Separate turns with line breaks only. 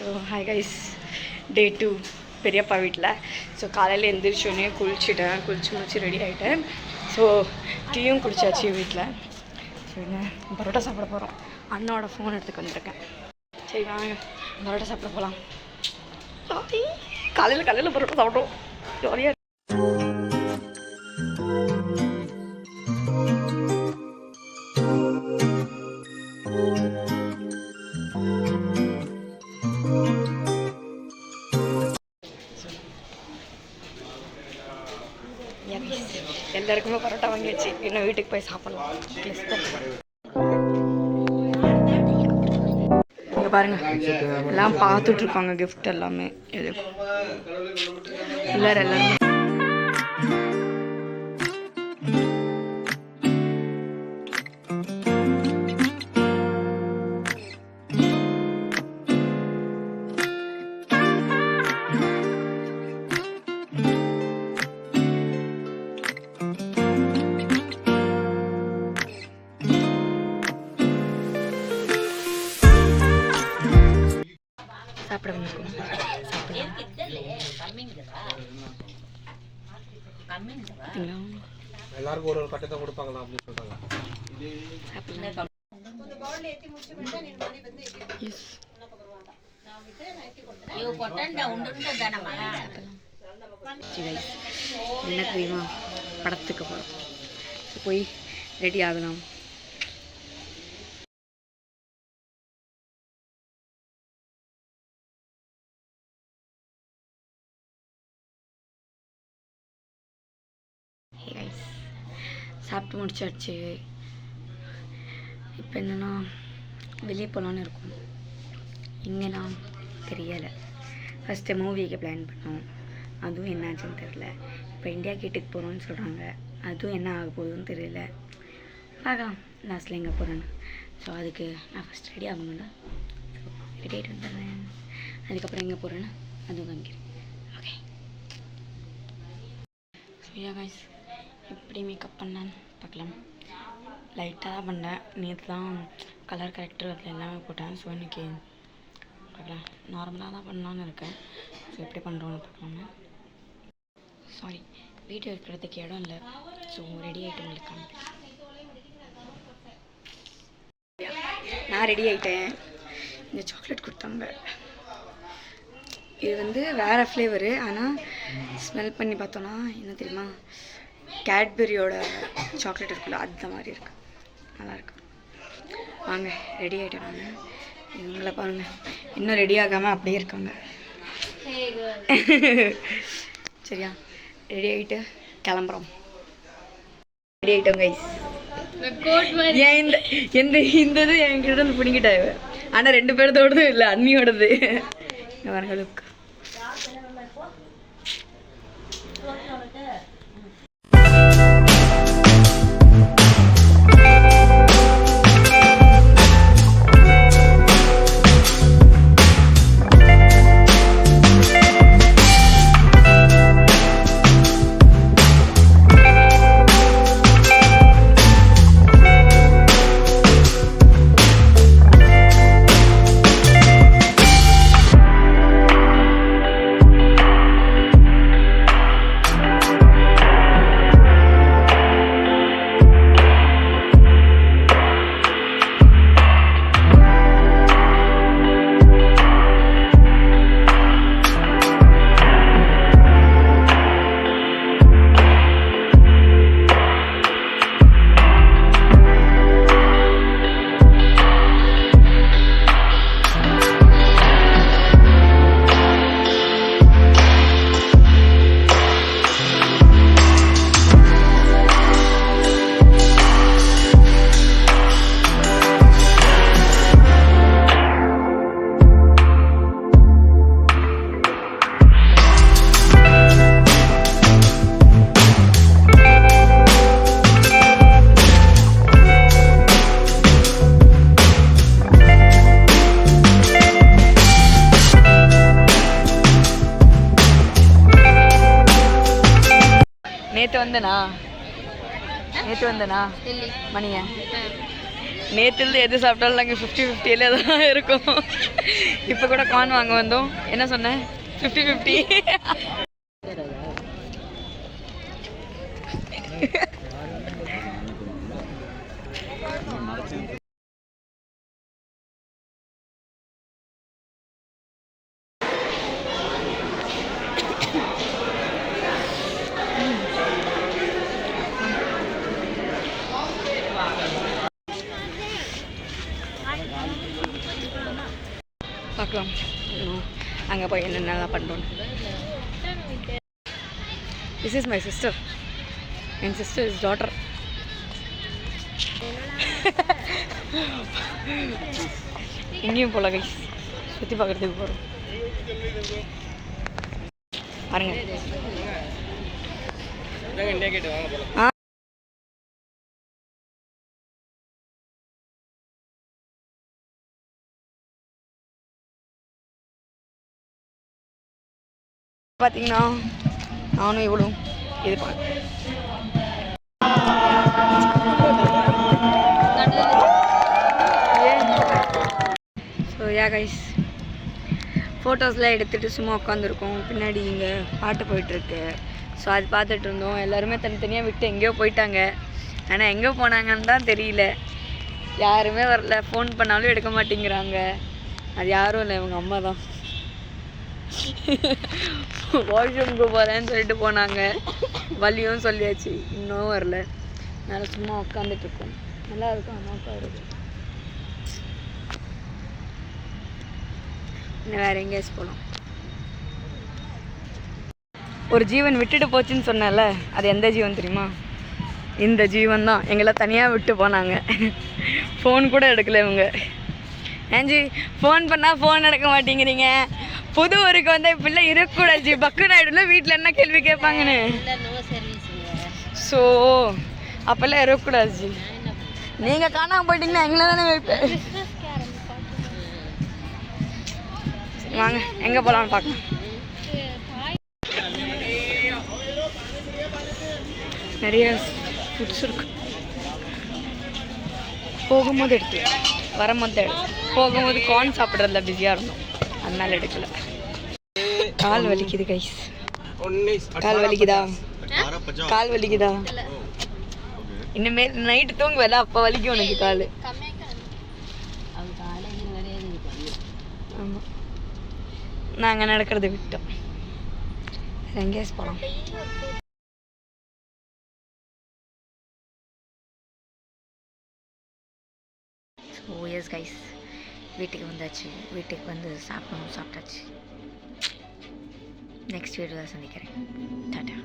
So hi guys, டே 2 பெரியப்பா வீட்டில். So காலையில் எழுந்திரிச்சோடனே குளிச்சு முடிச்சு ரெடி ஆகிட்டேன். ஸோ டீயும் குடிச்சாச்சு வீட்டில். ஸோ என்ன பரோட்டா சாப்பிட போகிறோம். அண்ணாவோட ஃபோன் எடுத்துக்கு வந்திருக்கேன். சரி வாங்க பரோட்டா சாப்பிட போகலாம். காலையில் பரோட்டா சாப்பிட்டோம். ஜாலியாக எல்லாருக்குமே பரோட்டா வாங்கியாச்சு. இன்னும் வீட்டுக்கு போய் சாப்பிடலாம். இங்கே பாருங்க, எல்லாம் பார்த்துட்டு இருப்பாங்க. கிஃப்ட் எல்லாமே எல்லாரும் சாப்பிட வந்துருக்கோம்.
எல்லாருக்கும் ஒரு கட்டத்தை கொடுப்பாங்களா அப்படின்னு சொல்றாங்க.
என்ன தெரியுமா, படத்துக்கு போகிறோம். போய் ரெடி ஆகலாம். சாப்பிட்டு முடிச்சாச்சு. இப்போ என்னென்னா வெளியே போகலான்னு இருக்கும். எங்கன்னா தெரியலை. ஃபஸ்ட்டு மூவிக்கு பிளான் பண்ணோம், அதுவும் என்னாச்சுன்னு தெரில. இப்போ இந்தியா கேட்டுக்கு போகிறோன்னு சொல்கிறாங்க, அதுவும் என்ன ஆக போகுதுன்னு தெரியல. பார்க்கலாம் லாஸ்ட்டில் எங்கே போகிறேன்னு. ஸோ அதுக்கு நான் ஃபஸ்ட் ரெடி ஆகணும்ல. ஸோ ரெடி ஆகிட்டு வந்துடுறேன். அதுக்கப்புறம் எங்கே போகிறேன்னு அதுவும் காமிக்கிறேன். ஓகே. ஸோ யா கைஸ், எப்படி மேக்கப் பண்ணேன்னு பார்க்கலாம். லைட்டாக தான் பண்ணேன். நேற்று தான் கலர் கரெக்டர் அதில் எல்லாமே போட்டேன். ஸோ இன்றைக்கி பார்க்கலாம். நார்மலாக தான் பண்ணலான்னு இருக்கேன். ஸோ எப்படி பண்ணுறோன்னு பார்க்கலாமே. சாரி, வீடியோ எடுக்கிறதுக்கு இடம் இல்லை. ஸோ ரெடி ஆகிட்டு உங்களுக்கு காமிப்பேன். நான் ரெடி ஆகிட்டேன். இந்த சாக்லேட் கொடுத்தாங்க. இது வந்து வேறு ஃப்ளேவரு. ஆனால் ஸ்மெல் பண்ணி பார்த்தோன்னா என்ன தெரியுமா, கேட்பரியோட சாக்லேட் இருக்குல்ல, அந்த மாதிரி இருக்குது. நல்லாயிருக்கு. வாங்க ரெடி ஆகிட்டேன் நான். இவங்களை பாருங்கள், இன்னும் ரெடி ஆகாமல் அப்படியே இருக்காங்க. சரியா, ரெடி ஆகிட்டு கிளம்புறோம். ரெடி ஆகிட்டோம் கைஸ். ஏன் இந்த இது என்கிட்ட வந்து பிடிங்கிட்டாங்க. ஆனால் 2 பேர்த்தோடது இல்லை, அண்ணியோடது. வரங்களுக்கு நேற்று வந்தேனா மணியை நேற்றுலேருந்து எது சாப்பிட்டாலும் நாங்கள் 50-50 தான் இருக்கும். இப்போ கூட கார்ன் வாங்க வந்தோம். என்ன சொன்னேன்? 50-50. பார்க்கலாம் அங்கே போய் என்னென்னலாம் பண்ணுறோன்னு. This is my sister. N sister is daughter. எங்கேயும் போகல கைஸ், சுற்றி பார்க்குறதுக்கு போகிறோம். பாருங்க பார்த்தீங்கன்னா நானும் இவ்வளோ இது ஸோ யா கைஸ், ஃபோட்டோஸ்லாம் எடுத்துகிட்டு சும்மா உட்காந்துருக்கோம். பின்னாடி இங்கே பாட்டு போயிட்டுருக்கு. ஸோ அது பார்த்துட்டு இருந்தோம். எல்லாருமே தனித்தனியாக விட்டு எங்கேயோ போயிட்டாங்க. ஆனால் எங்கே போனாங்கன்னு தான் தெரியல. யாருமே வரல. ஃபோன் பண்ணாலும் எடுக்க மாட்டேங்கிறாங்க. அது யாரும் இல்லை, இவங்க அம்மா தான். வாஷ்ரூம்க்கு போகிறேன்னு சொல்லிட்டு போனாங்க. வலியும் சொல்லியாச்சு, இன்னும் வரல. அதனால் சும்மா உட்காந்துட்ருக்கோம். நல்லா இருக்கும் அம்மா உட்காருது. இன்னும் வேறு எங்கேயாச்சும் போகலாம். ஒரு ஜீவன் விட்டுட்டு போச்சுன்னு சொன்னேன்ல, அது எந்த ஜீவன் தெரியுமா? இந்த ஜீவன் தான். எங்களை தனியாக விட்டு போனாங்க. ஃபோன் கூட எடுக்கல இவங்க. ஏஞ்சி ஃபோன் பண்ணால் ஃபோன் எடுக்க மாட்டேங்கிறீங்க. புது ஊருக்கு வந்தால் இப்படிலாம் இருக்கக்கூடாது. பக்குன்னு ஆகிடும்ல வீட்டில் என்ன கேள்வி கேட்பாங்கன்னு. ஸோ அப்போல்லாம் இருக்கக்கூடாது ஜி. நீங்கள் காணாமல் போயிட்டீங்கன்னா எங்களை தானே வைப்பேன். வாங்க எங்கே போகலான்னு பார்க்கலாம். நிறைய ஃபுட்ஸ் இருக்கு. போகும்போது எடுத்து வரும்போது போகும்போது கார்ன் சாப்பிட்றதுல பிஸியாக இருந்தோம், அதனால எடுக்கல. கால் வலிக்குது கைஸ். கால் வலிக்குதா? கால் வலிக்குதா? இனிமே நைட்டு தூங்குவல, அப்போ வலிக்கும் உனக்கு கால். ஆமாம், நாங்கள் நடக்கிறத விட்டோம். எங்கேயாச்சும் போகலாம். ஸோ எஸ் கைஸ், வீட்டுக்கு வந்தாச்சு. வீட்டுக்கு வந்து சாப்பிட்டாச்சு. நெக்ஸ்ட் வீடியோவில் சந்திக்கிறேன். டாடா.